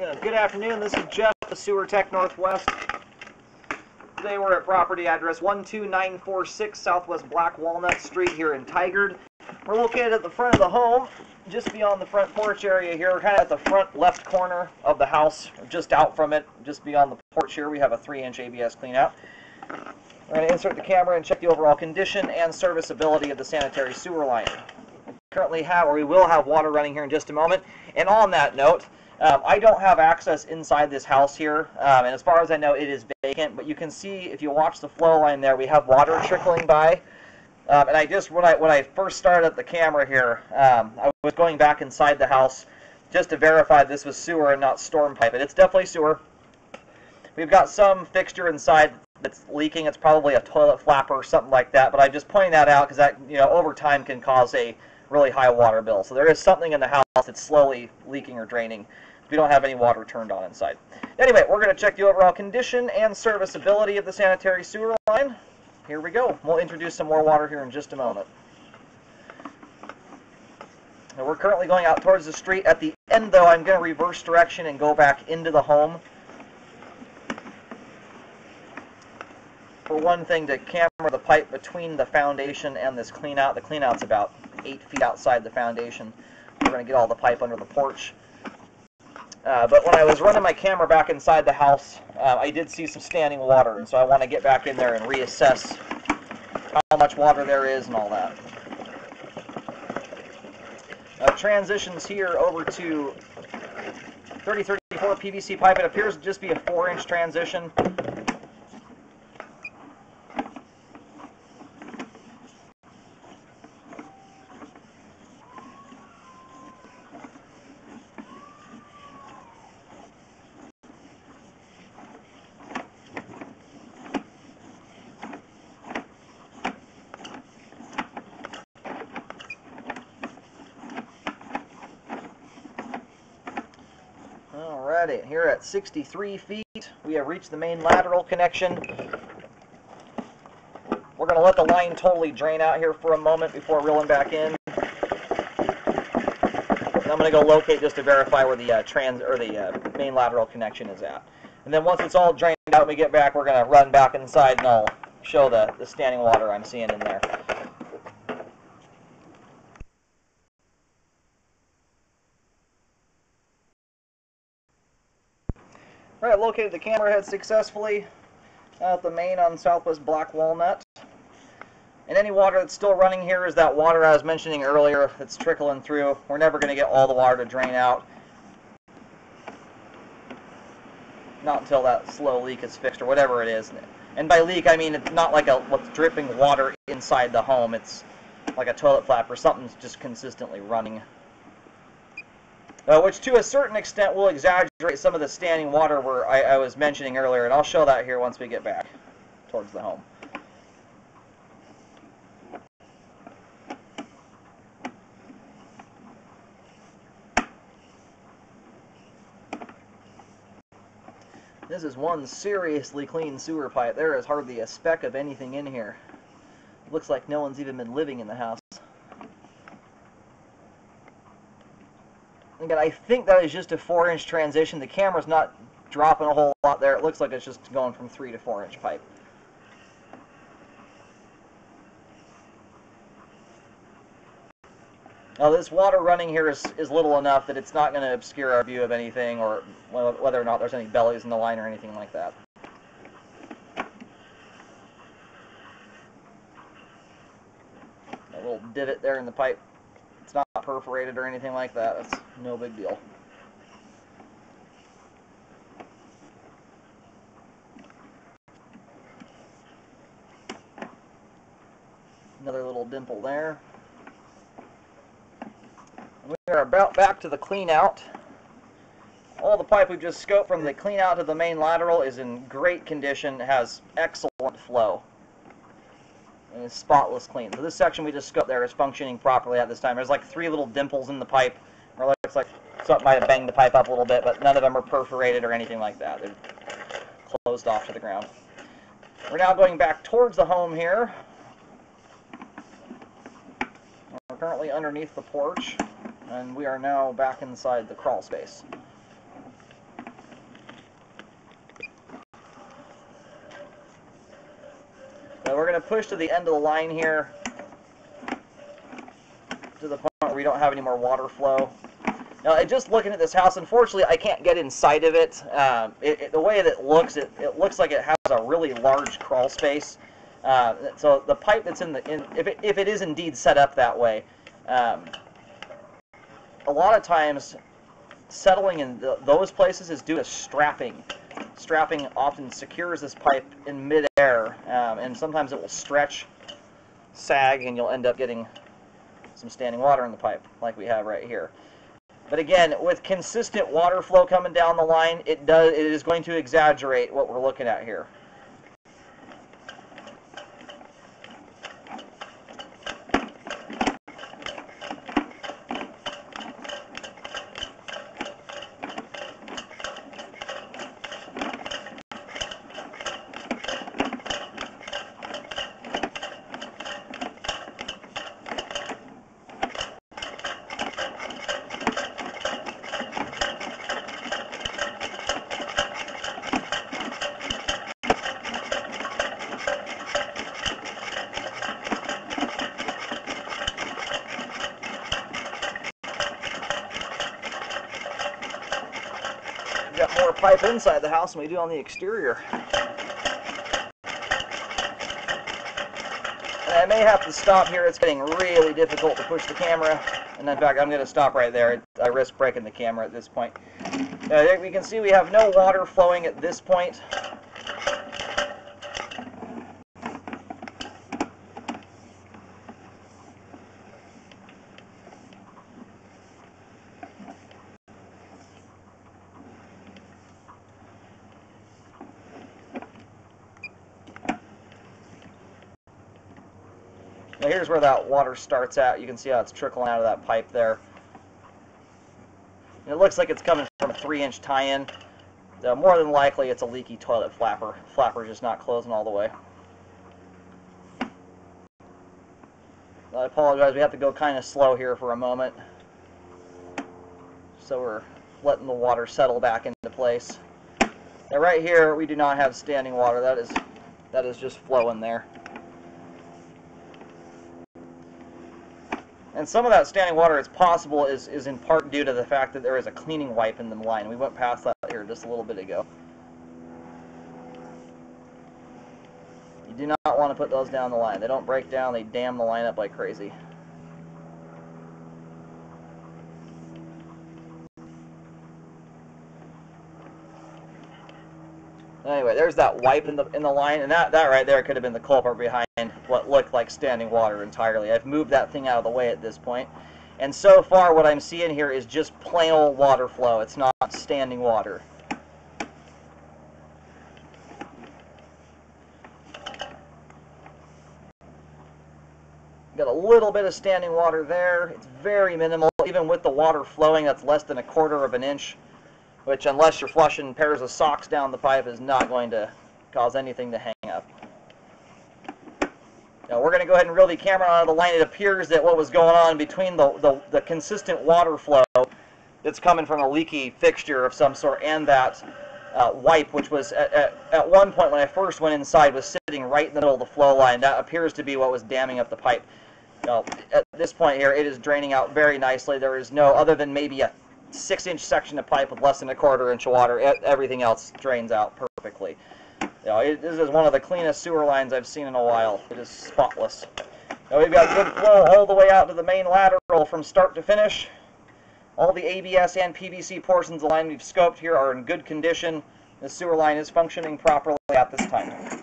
Yeah, good afternoon. This is Jeff, the Sewer Tech Northwest. Today we're at property address 12946 Southwest Black Walnut Street here in Tigard. We're located at the front of the home, just beyond the front porch area here. We're kind of at the front left corner of the house, just out from it, just beyond the porch here. We have a 3-inch ABS cleanout. We're going to insert the camera and check the overall condition and serviceability of the sanitary sewer line. We currently have, or we will have, water running here in just a moment. And on that note, I don't have access inside this house here, and as far as I know, it is vacant. But you can see, if you watch the flow line there, we have water trickling by. And I just, when I first started up the camera here, I was going back inside the house just to verify this was sewer and not storm pipe. And it's definitely sewer. We've got some fixture inside that's leaking. It's probably a toilet flapper or something like that. But I'm just pointing that out because that, over time can cause a really high water bill. So there is something in the house that's slowly leaking or draining. We don't have any water turned on inside. Anyway, we're going to check the overall condition and serviceability of the sanitary sewer line. Here we go. We'll introduce some more water here in just a moment. Now, we're currently going out towards the street. At the end, though, I'm going to reverse direction and go back into the home. For one thing, to camera the pipe between the foundation and this cleanout. The cleanout's about 8 feet outside the foundation. We're going to get all the pipe under the porch. But when I was running my camera back inside the house, I did see some standing water, and so I want to get back in there and reassess how much water there is and all that. Transitions here over to 3034 PVC pipe. It appears to just be a 4-inch transition. Alrighty, here at 63 feet, we have reached the main lateral connection. We're going to let the line totally drain out here for a moment before reeling back in. I'm going to go locate just to verify where the main lateral connection is at. And then once it's all drained out and we get back, we're going to run back inside and I'll show the standing water I'm seeing in there. Alright, located the camera head successfully at the main on Southwest Black Walnut. And any water that's still running here is that water I was mentioning earlier that's trickling through. We're never going to get all the water to drain out. Not until that slow leak is fixed or whatever it is. And by leak, I mean it's not like what's dripping water inside the home. It's like a toilet flap or something's just consistently running. Which to a certain extent will exaggerate some of the standing water I was mentioning earlier, and I'll show that here once we get back towards the home. This is one seriously clean sewer pipe. There is hardly a speck of anything in here. Looks like no one's even been living in the house. Again, I think that is just a 4-inch transition. The camera's not dropping a whole lot there. It looks like it's just going from 3 to 4-inch pipe. Now, this water running here is little enough that it's not going to obscure our view of anything, or whether or not there's any bellies in the line or anything like that. A little divot there in the pipe. It's not perforated or anything like that. That's no big deal. Another little dimple there. We are about back to the clean out. All the pipe we've just scoped from the clean out to the main lateral is in great condition. It has excellent flow. And it's spotless clean. So this section we just scoped there is functioning properly at this time. There's like 3 little dimples in the pipe, or looks like something might have banged the pipe up a little bit, but none of them are perforated or anything like that. They're closed off to the ground. We're now going back towards the home here. We're currently underneath the porch, and we are now back inside the crawl space. push to the end of the line here, to the point where we don't have any more water flow. Now, just looking at this house, unfortunately, I can't get inside of it. The way that it looks like it has a really large crawl space. So the pipe that's if it is indeed set up that way, a lot of times settling in those places is due to strapping. Strapping often secures this pipe in midair, and sometimes it will stretch, sag, and you'll end up getting some standing water in the pipe, like we have right here. But again, with consistent water flow coming down the line, it is going to exaggerate what we're looking at here. We've got more pipe inside the house than we do on the exterior. And I may have to stop here. It's getting really difficult to push the camera. And in fact, I'm going to stop right there. I risk breaking the camera at this point. We can see we have no water flowing at this point. Now here's where that water starts at. You can see how it's trickling out of that pipe there. And it looks like it's coming from a 3-inch tie-in. More than likely it's a leaky toilet flapper. Flapper's just not closing all the way. I apologize, we have to go kind of slow here for a moment. So we're letting the water settle back into place. Now right here we do not have standing water. That is just flowing there. And some of that standing water, it's possible, is in part due to the fact that there is a cleaning wipe in the line. We went past that here just a little bit ago. You do not want to put those down the line. They don't break down, they dam the line up like crazy. Anyway, there's that wipe in the line, and that right there could have been the culprit behind what looked like standing water entirely. I've moved that thing out of the way at this point, and so far what I'm seeing here is just plain old water flow. It's not standing water. Got a little bit of standing water there. It's very minimal. Even with the water flowing, that's less than 1/4 of an inch. Which, unless you're flushing pairs of socks down the pipe, is not going to cause anything to hang up. Now we're going to go ahead and reel the camera out of the line. It appears that what was going on between the consistent water flow that's coming from a leaky fixture of some sort and that wipe, which was at one point when I first went inside was sitting right in the middle of the flow line. That appears to be what was damming up the pipe. Now, at this point here, it is draining out very nicely. There is no, other than maybe a 6-inch section of pipe with less than 1/4 inch of water, everything else drains out perfectly. This is one of the cleanest sewer lines I've seen in a while. It is spotless. Now we've got good flow all the way out to the main lateral from start to finish. All the ABS and PVC portions of the line we've scoped here are in good condition. The sewer line is functioning properly at this time.